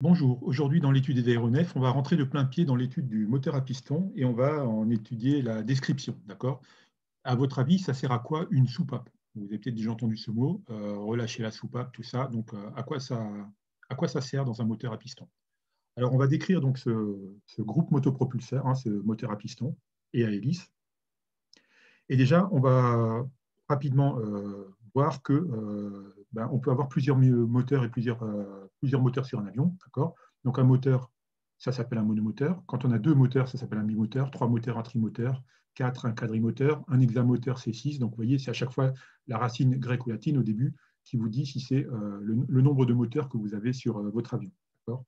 Bonjour, aujourd'hui dans l'étude des aéronefs, on va rentrer de plein pied dans l'étude du moteur à piston et on va en étudier la description, d'accord? À votre avis, ça sert à quoi une soupape? Vous avez peut-être déjà entendu ce mot, relâcher la soupape, tout ça, donc à quoi ça sert dans un moteur à piston? Alors on va décrire donc ce groupe motopropulseur, hein, ce moteur à piston et à hélice. Et déjà, on va rapidement voir que on peut avoir plusieurs moteurs et plusieurs moteurs sur un avion, d'accord? Donc un moteur, ça s'appelle un monomoteur. Quand on a deux moteurs, ça s'appelle un bimoteur. Trois moteurs, un trimoteur. Quatre, un quadrimoteur. Un hexamoteur, c'est six. Donc vous voyez, c'est à chaque fois la racine grecque ou latine au début qui vous dit si c'est le nombre de moteurs que vous avez sur votre avion. D'accord?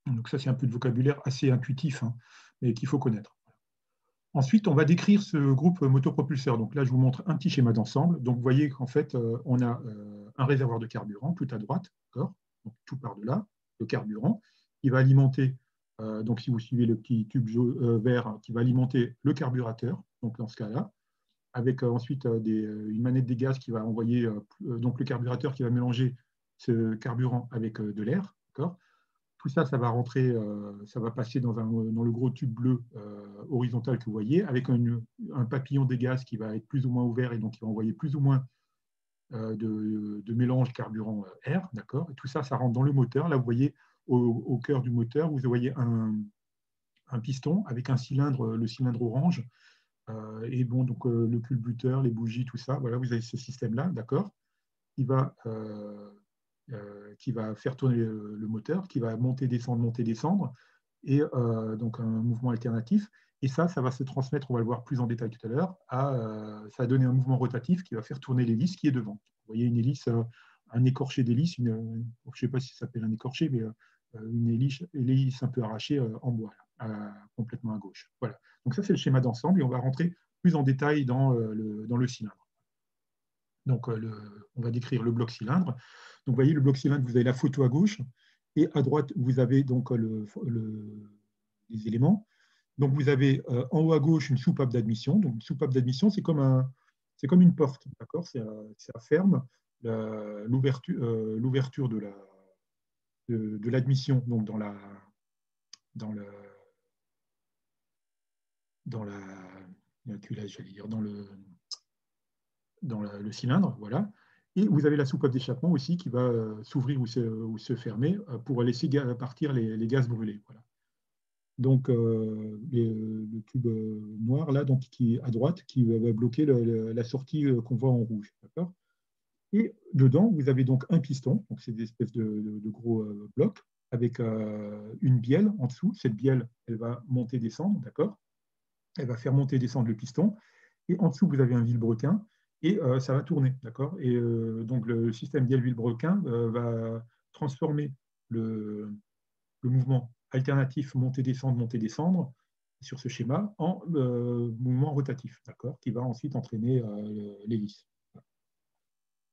Donc ça, c'est un peu de vocabulaire assez intuitif, hein, mais qu'il faut connaître. Ensuite, on va décrire ce groupe motopropulseur. Donc là, je vous montre un petit schéma d'ensemble. Donc vous voyez qu'en fait, on a un réservoir de carburant tout à droite, d'accord? Donc tout par de là, le carburant, qui va alimenter, donc si vous suivez le petit tube vert, qui va alimenter le carburateur, donc dans ce cas-là, avec ensuite une manette des gaz qui va envoyer donc le carburateur qui va mélanger ce carburant avec de l'air, d'accord? Tout ça, ça va rentrer, ça va passer dans le gros tube bleu horizontal que vous voyez, avec un papillon des gaz qui va être plus ou moins ouvert et donc qui va envoyer plus ou moins de mélange carburant-air, d'accord? Et tout ça, ça rentre dans le moteur. Là, vous voyez au cœur du moteur, vous voyez un piston avec un cylindre, le cylindre orange, et bon, donc le culbuteur, les bougies, tout ça. Voilà, vous avez ce système-là, d'accord? Qui va faire tourner le moteur, qui va monter, descendre, et donc un mouvement alternatif. Et ça va se transmettre, on va le voir plus en détail tout à l'heure, ça va donner un mouvement rotatif qui va faire tourner l'hélice qui est devant. Vous voyez une hélice, un écorché d'hélice, je ne sais pas si ça s'appelle un écorché, mais une hélice un peu arrachée en bois, là, complètement à gauche. Voilà. Donc ça, c'est le schéma d'ensemble, et on va rentrer plus en détail dans le cylindre. Donc, on va décrire le bloc cylindre. Donc, vous voyez, le bloc cylindre, vous avez la photo à gauche, et à droite, vous avez donc les éléments. Donc, vous avez en haut à gauche une soupape d'admission. Donc, une soupape d'admission, c'est comme une porte, d'accord? Ça ferme l'ouverture de l'admission, donc dans le, dans la, j'allais dire, le cylindre, voilà. Et vous avez la soupape d'échappement aussi qui va s'ouvrir ou se fermer pour laisser partir les gaz brûlés. Voilà. Donc, le tube noir, là, donc, qui est à droite, qui va bloquer la sortie qu'on voit en rouge. D'accord. Et dedans, vous avez donc un piston, donc c'est des espèces de gros blocs, avec une bielle en dessous. Cette bielle, elle va monter, descendre, d'accord? Elle va faire monter et descendre le piston. Et en dessous, vous avez un vilebrequin et ça va tourner. D'accord. Et donc, le système bielle-vilebrequin va transformer le mouvement alternatif monter, descendre sur ce schéma en mouvement rotatif, d'accord, qui va ensuite entraîner l'hélice.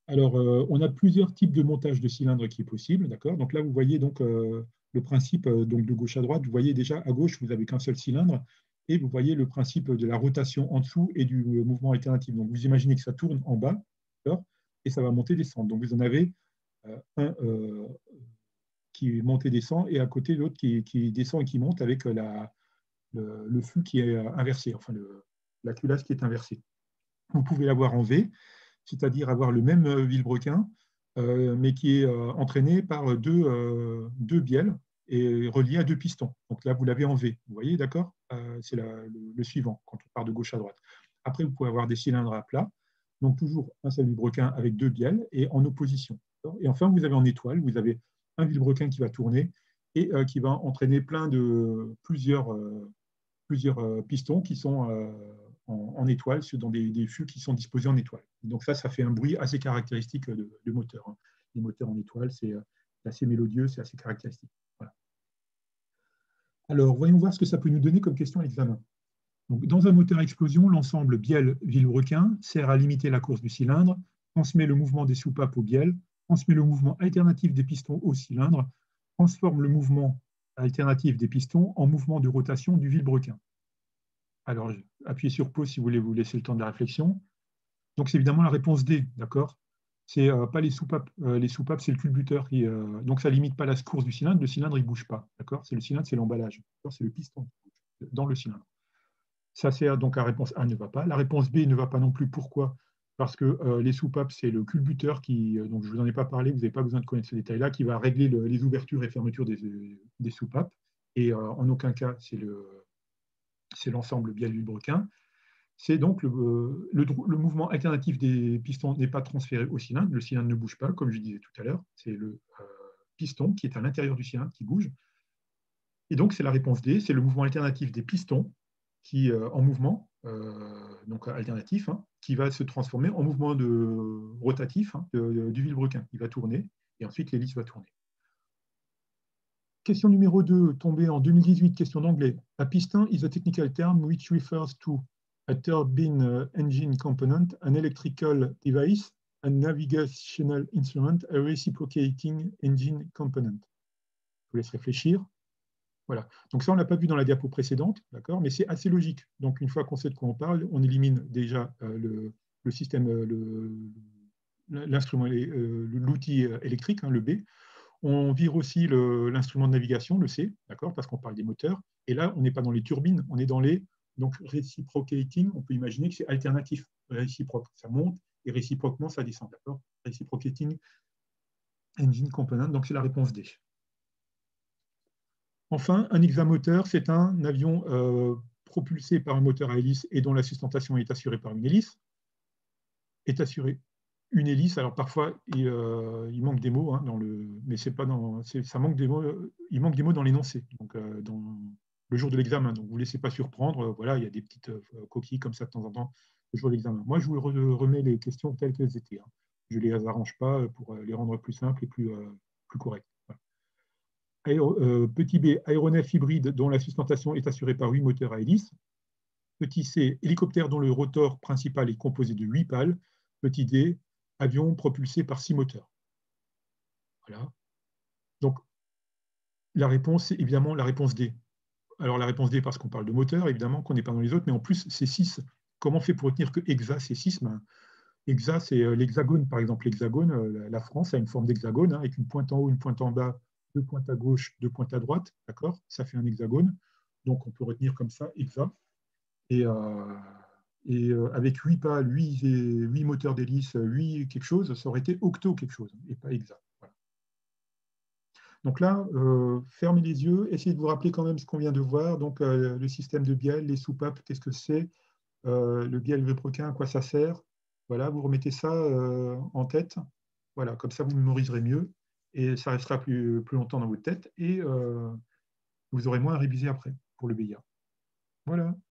Alors, on a plusieurs types de montage de cylindres qui est possible, d'accord. Donc là, vous voyez donc le principe donc de gauche à droite. Vous voyez déjà à gauche, vous n'avez qu'un seul cylindre, et vous voyez le principe de la rotation en dessous et du mouvement alternatif. Donc vous imaginez que ça tourne en bas, d'accord, et ça va monter, descendre. Donc vous en avez un qui monte et descend, et à côté l'autre qui descend et qui monte avec le flux qui est inversé, enfin la culasse qui est inversée. Vous pouvez l'avoir en V, c'est-à-dire avoir le même vilebrequin, mais qui est entraîné par deux bielles et relié à deux pistons. Donc là, vous l'avez en V. Vous voyez, d'accord? C'est le suivant, quand on part de gauche à droite. Après, vous pouvez avoir des cylindres à plat, donc toujours un seul vilebrequin avec deux bielles et en opposition. Et enfin, vous avez en étoile, vous avez un vilebrequin qui va tourner et qui va entraîner plusieurs pistons qui sont en étoile, dans des fûts qui sont disposés en étoile. Donc ça fait un bruit assez caractéristique de moteur, hein. Les moteurs en étoile, c'est assez mélodieux, c'est assez caractéristique. Voilà. Alors, voyons voir ce que ça peut nous donner comme question à l'examen. Donc, dans un moteur à explosion, l'ensemble bielle-vilebrequin sert à limiter la course du cylindre, transmet le mouvement des soupapes aux bielles, transmet le mouvement alternatif des pistons au cylindre, transforme le mouvement alternatif des pistons en mouvement de rotation du vilebrequin. Alors, appuyez sur pause si vous voulez vous laisser le temps de la réflexion. Donc, c'est évidemment la réponse D, d'accord? C'est pas les soupapes. Les soupapes, c'est le culbuteur donc ça limite pas la course du cylindre. Le cylindre, il bouge pas. D'accord? C'est le cylindre, c'est l'emballage. C'est le piston qui bouge dans le cylindre. Ça, c'est donc la réponse A ne va pas. La réponse B ne va pas non plus. Pourquoi? Parce que les soupapes, c'est le culbuteur donc je ne vous en ai pas parlé, vous n'avez pas besoin de connaître ce détail-là, qui va régler les ouvertures et fermetures des soupapes. Et en aucun cas, c'est l'ensemble bielle-vilebrequin. C'est donc le mouvement alternatif des pistons n'est pas transféré au cylindre. Le cylindre ne bouge pas, comme je disais tout à l'heure. C'est le piston qui est à l'intérieur du cylindre qui bouge. Et donc, c'est la réponse D, c'est le mouvement alternatif des pistons qui, en mouvement, donc alternatif, hein, qui va se transformer en mouvement rotatif du vilebrequin. Il va tourner et ensuite l'hélice va tourner. Question numéro 2, tombée en 2018, question d'anglais. A piston is a technical term which refers to a turbine engine component, an electrical device, a navigational instrument, a reciprocating engine component. Je vous laisse réfléchir. Voilà. Donc ça, on ne l'a pas vu dans la diapo précédente, d'accord, mais c'est assez logique. Donc une fois qu'on sait de quoi on parle, on élimine déjà le système, l'instrument, l'outil électrique, hein, le B. On vire aussi l'instrument de navigation, le C, d'accord, parce qu'on parle des moteurs. Et là, on n'est pas dans les turbines, on est dans les donc reciprocating. On peut imaginer que c'est alternatif, réciproque. Ça monte et réciproquement, ça descend, d'accord. Reciprocating engine component. Donc c'est la réponse D. Enfin, un hexamoteur, c'est un avion propulsé par un moteur à hélice et dont la sustentation est assurée par une hélice. Est assurée une hélice. Alors parfois, il manque des mots, hein, mais c'est pas ça manque des mots. Il manque des mots dans l'énoncé. Donc dans le jour de l'examen. Donc vous ne laissez pas surprendre. Voilà, il y a des petites coquilles comme ça de temps en temps le jour de l'examen. Moi, je vous remets les questions telles qu'elles étaient. Hein. Je ne les arrange pas pour les rendre plus simples et plus correctes. Petit B, aéronef hybride dont la sustentation est assurée par 8 moteurs à hélice. Petit C, hélicoptère dont le rotor principal est composé de 8 pales. Petit D, avion propulsé par 6 moteurs. Voilà. Donc, la réponse, c'est évidemment la réponse D. Alors, la réponse D, parce qu'on parle de moteur, évidemment, qu'on n'est pas dans les autres, mais en plus, c'est 6. Comment on fait pour retenir que hexa, c'est 6? Hexa, c'est l'hexagone, par exemple. L'hexagone, la France a une forme d'hexagone, hein, avec une pointe en haut, une pointe en bas, 2 pointes à gauche, 2 pointes à droite, d'accord? Ça fait un hexagone. Donc, on peut retenir comme ça, hexa. Et avec 8 pales, 8 moteurs d'hélice, 8 quelque chose, ça aurait été octo quelque chose, et pas hexa. Voilà. Donc là, fermez les yeux, essayez de vous rappeler quand même ce qu'on vient de voir. Donc, le système de Biel, les soupapes, qu'est-ce que c'est? Le Biel-Vilebrequin, à quoi ça sert? Voilà, vous remettez ça en tête. Voilà, comme ça, vous mémoriserez mieux et ça restera plus longtemps dans votre tête et vous aurez moins à réviser après pour le BIA. Voilà.